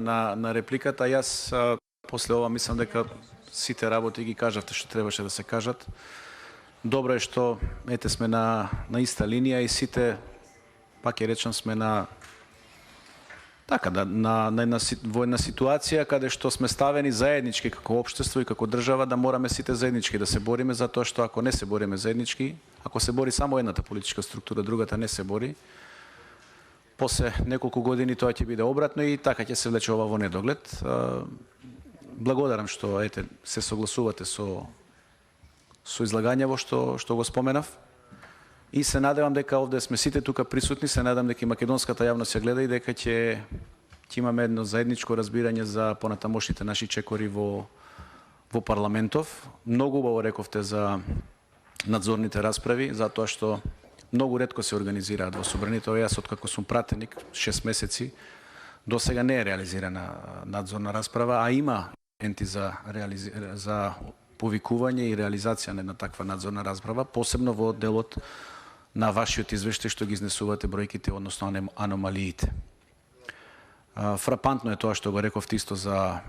на репликата. Јас после ова мислам дека сите работи ги кажавте што требаше да се кажат. Добро е што ете сме на иста линија и сите, пак ја речам, сме на во една ситуација каде што сме ставени заеднички како општество и како држава да мораме сите заеднички да се бориме, затоа што ако не се бориме заеднички, ако се бори само едната политичка структура, другата не се бори, после неколку години тоа ќе биде обратно и така ќе се влече ова во недоглед. Благодарам што се согласувате со излагањево што го споменав. И се надевам дека овде сме сите тука присутни, се надам дека и македонската јавност ја гледа и дека ќе имаме едно заедничко разбирање за понатамошните наши чекори во парламентов. Многу убаво рековте за надзорните расправи, затоа што многу ретко се организираат во собранието. Јас откако сум пратеник 6 месеци, до сега не е реализирана надзорна расправа, а има енти за повикување и реализација на една таква надзорна расправа, посебно во делот на вашиот извештај што ги изнесувате бројките, односно аномалиите. Фрапантно е тоа што го рековте исто за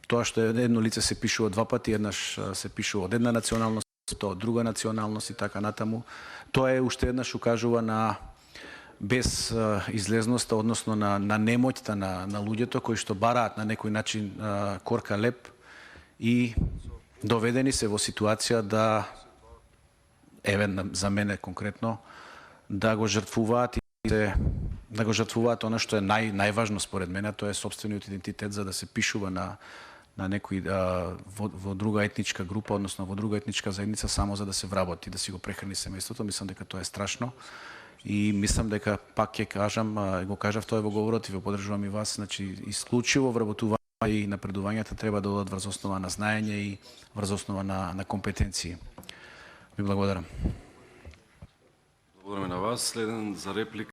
тоа што едно лице се пишува два пати, еднаш се пишува од една националност, тоа од друга националност и така натаму. Тоа е уште еднаш укажува на безизлезноста, односно на немоќта на луѓето кои што бараат на некој начин корка леп и доведени се во ситуација да, за мене конкретно, да го жртвуваат она што е најважно според мене, тоа е сопствениот идентитет, за да се пишува на некој во друга етничка група, односно во друга етничка заедница, само за да се вработи, да си го прехрани семејството. Мислам дека тоа е страшно и мислам дека, пак ќе кажам, го кажав тоа во говорот и ве поддржувам и вас, значи исклучиво вработување и напредувањата треба да одат врз основа на знаење и врз основа на компетенции. Ви благодарам. Благодараме на вас. Следен за реплика